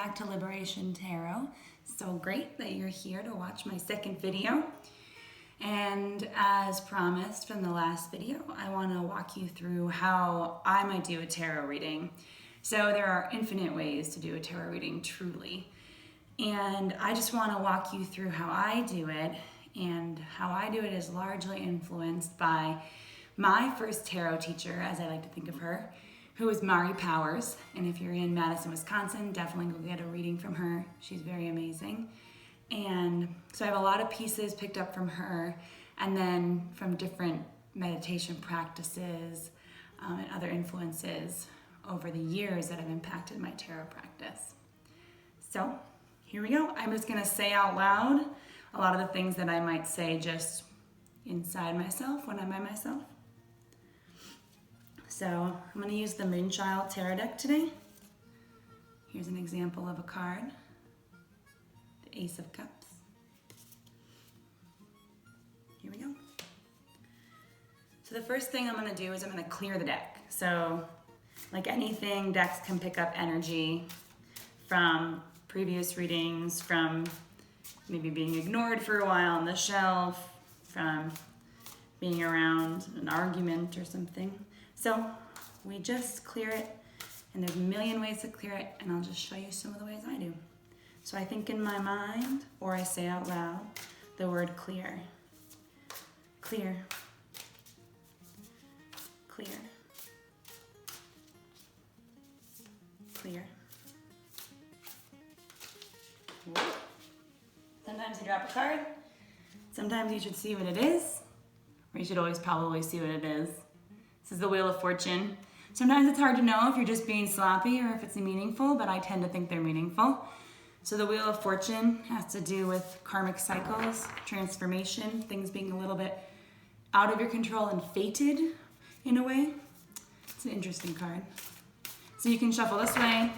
back to Liberation Tarot. So great that you're here to watch my second video. And as promised from the last video, I want to walk you through how I might do a tarot reading. So there are infinite ways to do a tarot reading, truly. And I just want to walk you through how I do it, and how I do it is largely influenced by my first tarot teacher, as I like to think of her, who is Mari Powers. And if you're in Madison, Wisconsin, definitely go get a reading from her. She's very amazing. And so I have a lot of pieces picked up from her, and then from different meditation practices and other influences over the years that have impacted my tarot practice. So here we go. I'm just gonna say out loud a lot of the things that I might say just inside myself when I'm by myself. So I'm gonna use the Moonchild tarot deck today. Here's an example of a card. The Ace of Cups. Here we go. So the first thing I'm gonna do is I'm gonna clear the deck. So like anything, decks can pick up energy from previous readings, from maybe being ignored for a while on the shelf, from being around an argument or something. So we just clear it, and there's a million ways to clear it, and I'll just show you some of the ways I do. So I think in my mind, or I say out loud, the word clear. Clear. Clear. Clear. Whoa. Sometimes you drop a card. Sometimes you should see what it is, or you should always probably see what it is. This is the Wheel of Fortune. Sometimes it's hard to know if you're just being sloppy or if it's meaningful, but I tend to think they're meaningful. So the Wheel of Fortune has to do with karmic cycles, transformation, things being a little bit out of your control and fated in a way. It's an interesting card. So you can shuffle this way.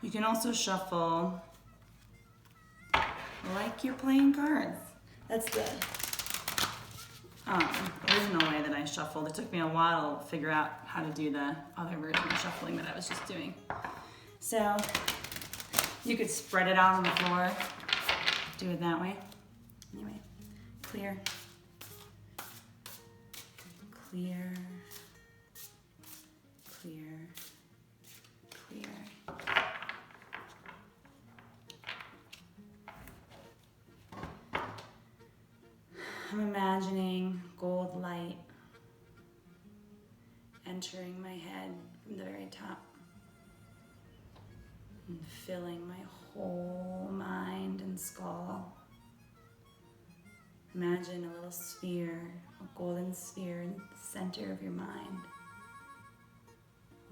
You can also shuffle like you're playing cards. That's the original way that I shuffled. It took me a while to figure out how to do the other version of shuffling that I was just doing. So you could spread it out on the floor, do it that way. Anyway, clear, clear, clear, clear. I'm imagining gold light entering my head from the very top and filling my whole mind and skull. Imagine a little sphere, a golden sphere in the center of your mind.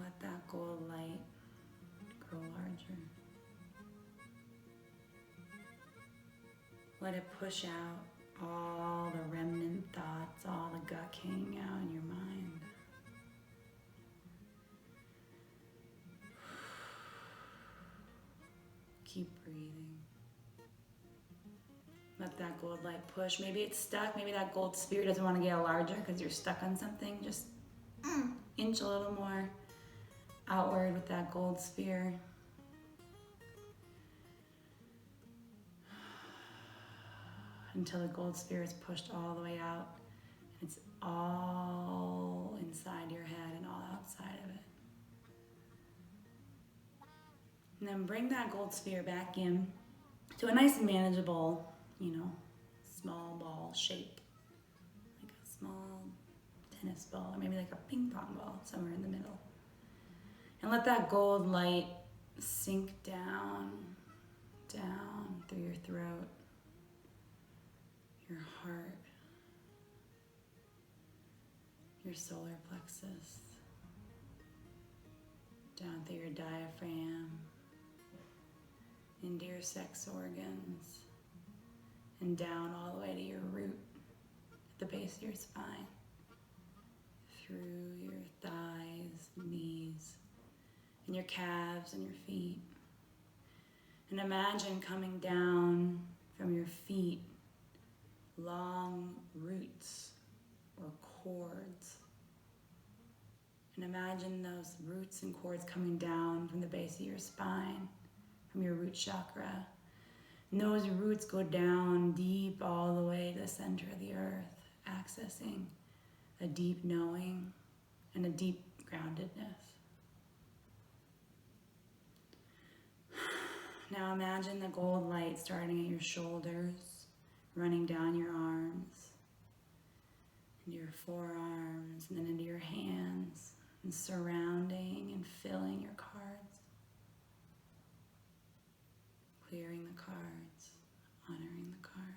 Let that gold light grow larger. Let it push out all the remnant thoughts, all the gunk hanging out in your mind. Keep breathing. Let that gold light push. Maybe it's stuck. Maybe that gold sphere doesn't want to get larger because you're stuck on something. Just inch a little more outward with that gold sphere. Until the gold sphere is pushed all the way out. It's all inside your head and all outside of it. And then bring that gold sphere back in to a nice manageable, small ball shape. Like a small tennis ball, or maybe like a ping pong ball somewhere in the middle. And let that gold light sink down through your throat, your heart, your solar plexus, down through your diaphragm, into your sex organs, and down all the way to your root at the base of your spine, through your thighs, knees, and your calves and your feet. And imagine coming down from your feet long roots or cords. And imagine those roots and cords coming down from the base of your spine, from your root chakra. And those roots go down deep all the way to the center of the earth, accessing a deep knowing and a deep groundedness. Now imagine the gold light starting at your shoulders, running down your arms, into your forearms, and then into your hands, and surrounding and filling your cards. Clearing the cards, honoring the cards.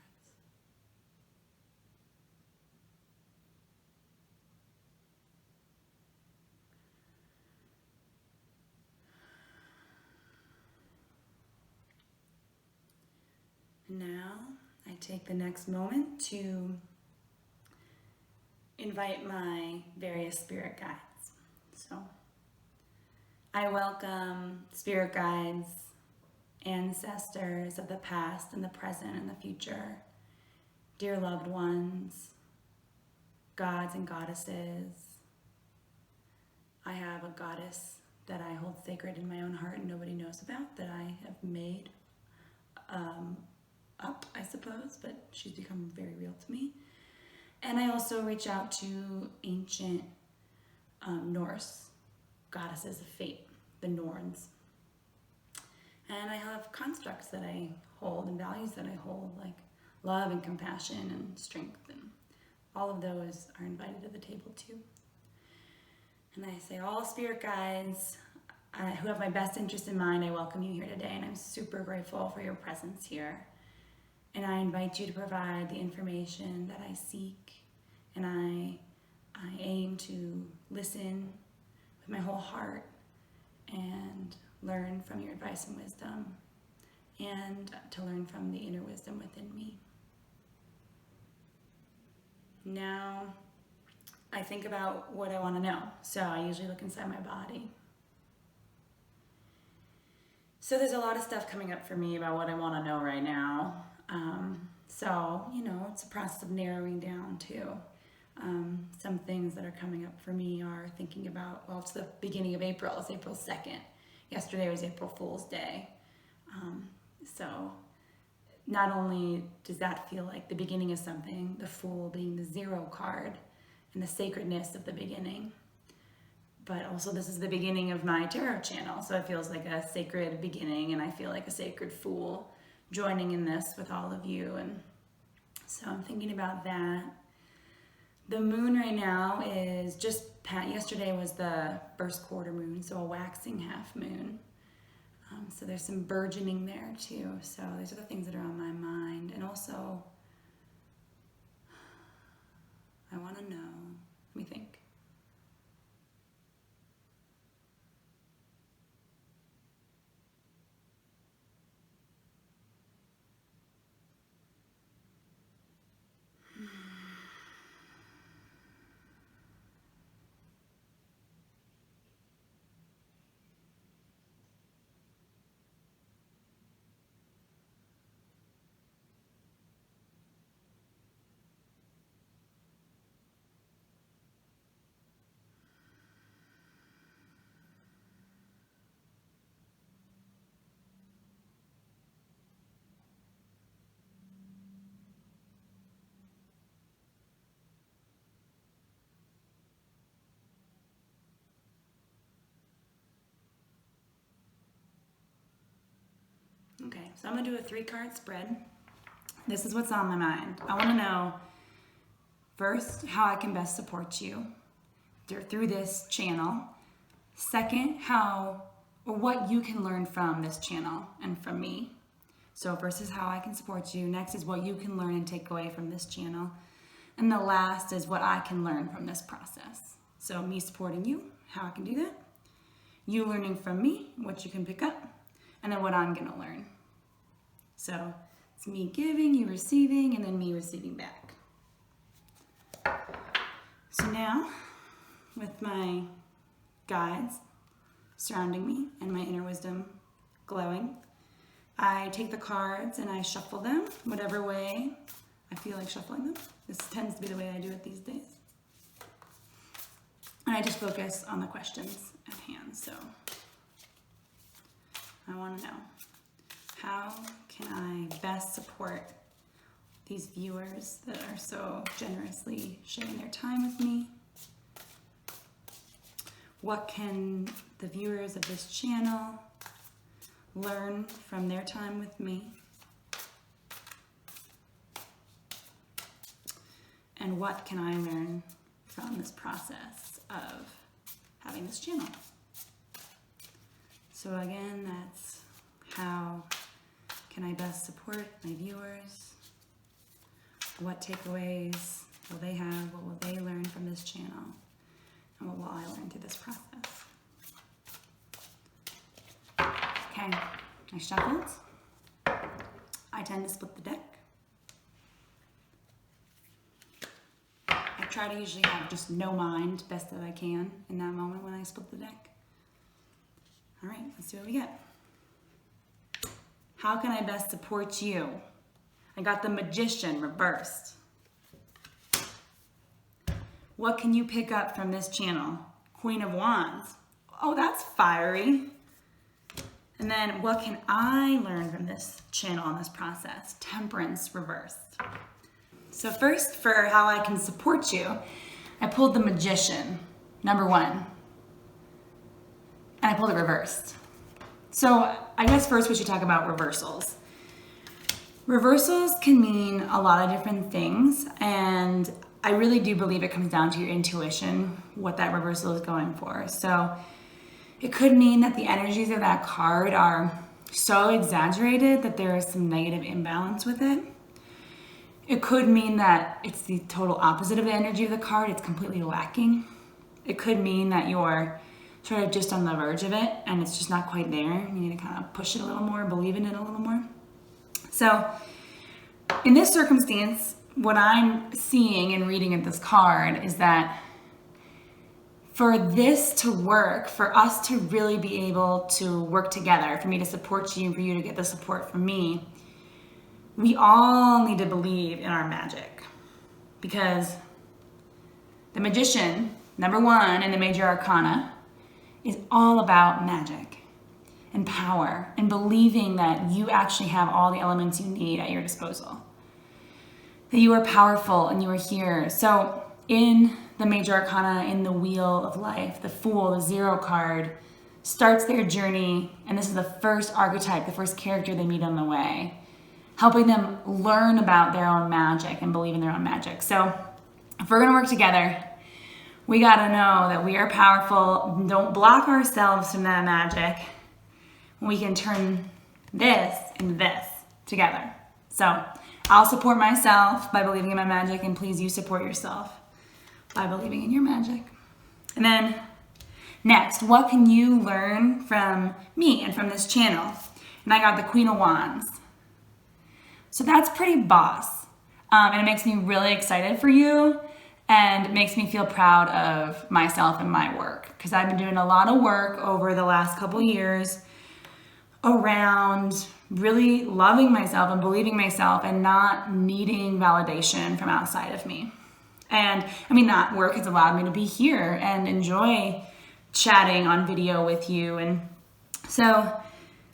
And now I take the next moment to invite my various spirit guides. So I welcome spirit guides, ancestors of the past and the present and the future, dear loved ones, gods and goddesses. I have a goddess that I hold sacred in my own heart and nobody knows about, that I have made up, I suppose, but she's become very real to me. And I also reach out to ancient Norse goddesses of fate, the Norns. And I have constructs that I hold and values that I hold, like love and compassion and strength, and all of those are invited to the table too. And I say, all spirit guides who have my best interest in mind, I welcome you here today, and I'm super grateful for your presence here. And I invite you to provide the information that I seek, and I aim to listen with my whole heart and learn from your advice and wisdom, and to learn from the inner wisdom within me. Now, I think about what I want to know. So I usually look inside my body. So there's a lot of stuff coming up for me about what I want to know right now. So, it's a process of narrowing down too. Some things that are coming up for me are thinking about, well, it's the beginning of April. It's April 2nd. Yesterday was April Fool's Day. So not only does that feel like the beginning of something, the Fool being the 0 card and the sacredness of the beginning, but also this is the beginning of my tarot channel. So it feels like a sacred beginning, and I feel like a sacred Fool joining in this with all of you. And so I'm thinking about that. The moon right now is yesterday was the first quarter moon, so a waxing half moon. So there's some burgeoning there too. So these are the things that are on my mind. And also, I want to know, let me think. Okay, so I'm going to do a 3-card spread. This is what's on my mind. I want to know, first, how I can best support you through this channel. Second, what you can learn from this channel and from me. So first is how I can support you. Next is what you can learn and take away from this channel. And the last is what I can learn from this process. So me supporting you, how I can do that. You learning from me, what you can pick up. And then what I'm going to learn. So it's me giving, you receiving, and then me receiving back. So now, with my guides surrounding me and my inner wisdom glowing, I take the cards and I shuffle them whatever way I feel like shuffling them. This tends to be the way I do it these days. And I just focus on the questions at hand. So I want to know, how can I best support these viewers that are so generously sharing their time with me? What can the viewers of this channel learn from their time with me? And what can I learn from this process of having this channel? So again, that's how can I best support my viewers? What takeaways will they have? What will they learn from this channel? And what will I learn through this process? Okay, I shuffled. I tend to split the deck. I try to usually have just no mind, best that I can in that moment when I split the deck. All right, let's see what we get. How can I best support you? I got the Magician reversed. What can you pick up from this channel? Queen of Wands. Oh, that's fiery. And then what can I learn from this channel in this process? Temperance reversed. So first, for how I can support you, I pulled the Magician, number 1. And I pulled it reversed. So I guess first we should talk about reversals. Reversals can mean a lot of different things, and I really do believe it comes down to your intuition, what that reversal is going for. So it could mean that the energies of that card are so exaggerated that there is some negative imbalance with it. It could mean that it's the total opposite of the energy of the card. It's completely lacking. It could mean that you're sort of just on the verge of it and it's just not quite there. You need to kind of push it a little more, believe in it a little more. So in this circumstance, what I'm seeing and reading at this card is that for this to work, for us to really be able to work together, for me to support you and for you to get the support from me, we all need to believe in our magic. Because the Magician, number 1 in the Major Arcana, is all about magic and power and believing that you actually have all the elements you need at your disposal. That you are powerful and you are here. So in the Major Arcana, in the Wheel of Life, the Fool, the 0 card, starts their journey, and this is the first archetype, the first character they meet on the way, helping them learn about their own magic and believe in their own magic. So if we're gonna work together, we gotta know that we are powerful. Don't block ourselves from that magic. We can turn this into this together. So I'll support myself by believing in my magic, and please you support yourself by believing in your magic. And then next, what can you learn from me and from this channel? And I got the Queen of Wands. So that's pretty boss. And it makes me really excited for you, and it makes me feel proud of myself and my work, because I've been doing a lot of work over the last couple years around really loving myself and believing myself and not needing validation from outside of me. And I mean, that work has allowed me to be here and enjoy chatting on video with you. And so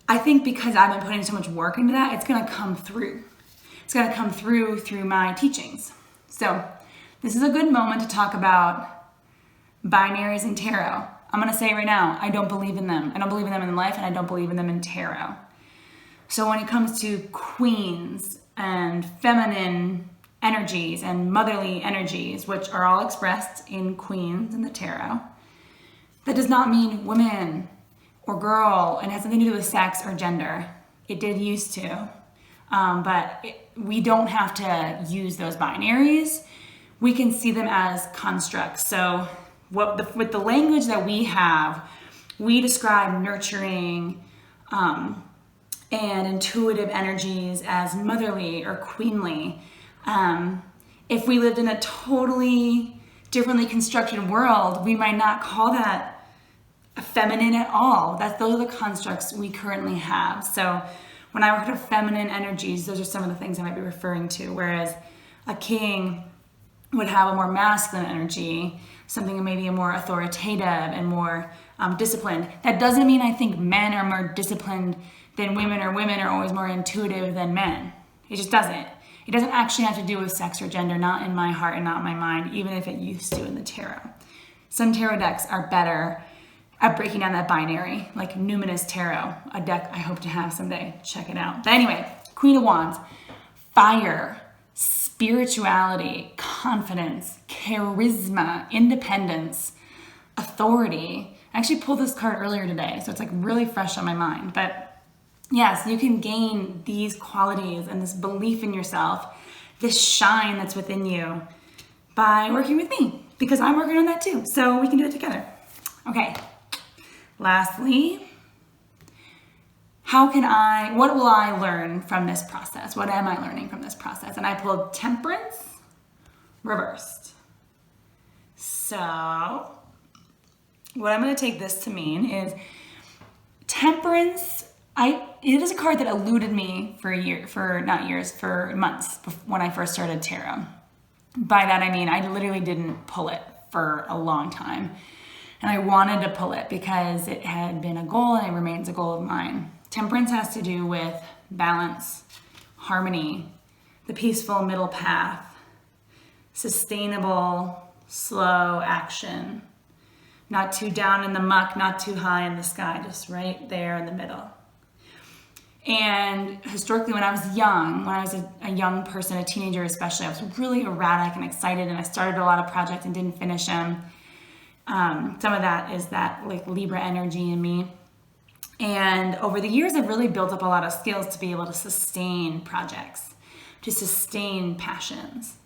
I think because I've been putting so much work into that, it's gonna come through. It's gonna come through my teachings. So this is a good moment to talk about binaries and tarot. I'm gonna say right now, I don't believe in them. I don't believe in them in life, and I don't believe in them in tarot. So when it comes to queens and feminine energies and motherly energies, which are all expressed in queens in the tarot, that does not mean women or girl, and has nothing to do with sex or gender. It did used to, but we don't have to use those binaries. We can see them as constructs. So with the language that we have, we describe nurturing and intuitive energies as motherly or queenly. If we lived in a totally differently constructed world, we might not call that feminine at all. Those are the constructs we currently have. So when I work with feminine energies, those are some of the things I might be referring to, whereas a king would have a more masculine energy, something maybe a more authoritative and more disciplined. That doesn't mean I think men are more disciplined then women are always more intuitive than men. It just doesn't. It doesn't actually have to do with sex or gender, not in my heart and not in my mind, even if it used to in the tarot. Some tarot decks are better at breaking down that binary, like Numinous Tarot, a deck I hope to have someday. Check it out. But anyway, Queen of Wands, fire, spirituality, confidence, charisma, independence, authority. I actually pulled this card earlier today, so it's like really fresh on my mind. But yes, you can gain these qualities and this belief in yourself, this shine that's within you by working with me, because I'm working on that too. So we can do it together. Okay. Lastly, what will I learn from this process? What am I learning from this process? And I pulled Temperance reversed. So what I'm going to take this to mean is Temperance. It is a card that eluded me for months when I first started tarot. By that I mean I literally didn't pull it for a long time. And I wanted to pull it because it had been a goal and it remains a goal of mine. Temperance has to do with balance, harmony, the peaceful middle path, sustainable, slow action, not too down in the muck, not too high in the sky, just right there in the middle. And historically, when I was a young person, a teenager especially, I was really erratic and excited, and I started a lot of projects and didn't finish them. Some of that is that like Libra energy in me. And over the years, I've really built up a lot of skills to be able to sustain projects, to sustain passions,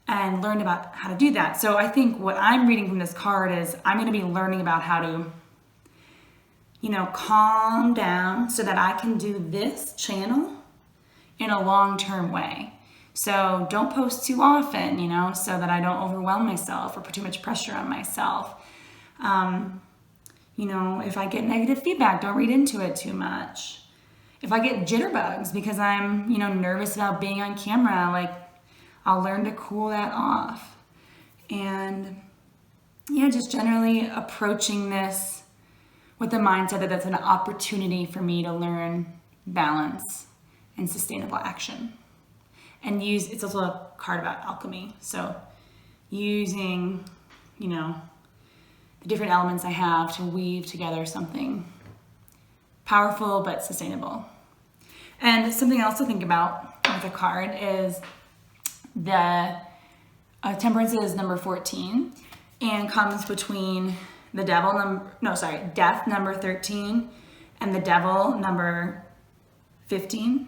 and learned about how to do that. So I think what I'm reading from this card is I'm going to be learning about how to, calm down so that I can do this channel in a long-term way. So don't post too often, so that I don't overwhelm myself or put too much pressure on myself. If I get negative feedback, don't read into it too much. If I get jitterbugs because I'm, nervous about being on camera, like I'll learn to cool that off. And just generally approaching this with the mindset that that's an opportunity for me to learn balance and sustainable action. And it's also a card about alchemy. So using, the different elements I have to weave together something powerful but sustainable. And something else to think about with a card is the Temperance is number 14 and comes between the Death number 13 and the Devil number 15.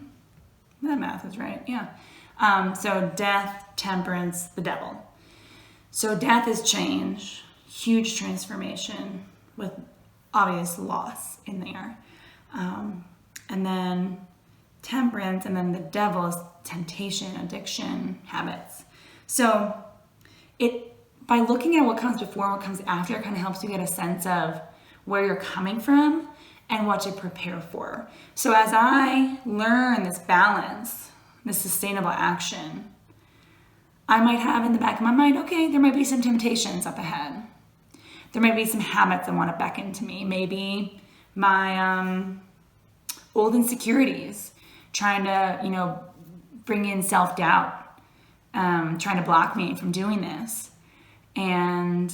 That math is right, yeah. So Death, Temperance, the Devil. So Death is change, huge transformation with obvious loss in there. And then Temperance, and then the Devil is temptation, addiction, habits. So by looking at what comes before and what comes after, it kind of helps you get a sense of where you're coming from and what to prepare for. So as I learn this balance, this sustainable action, I might have in the back of my mind, okay, there might be some temptations up ahead. There might be some habits that want to beckon to me. Maybe my old insecurities trying to, bring in self-doubt, trying to block me from doing this. And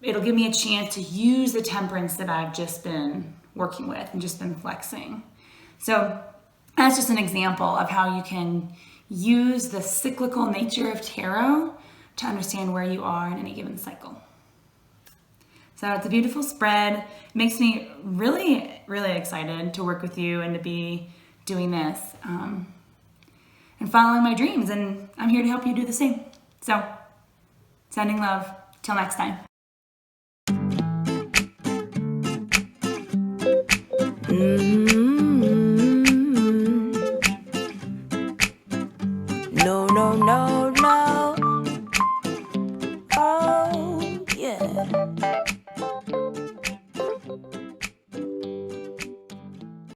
it'll give me a chance to use the temperance that I've just been working with and just been flexing. So that's just an example of how you can use the cyclical nature of tarot to understand where you are in any given cycle. So it's a beautiful spread. It makes me really, really excited to work with you and to be doing this and following my dreams. And I'm here to help you do the same. So sending love. Till next time.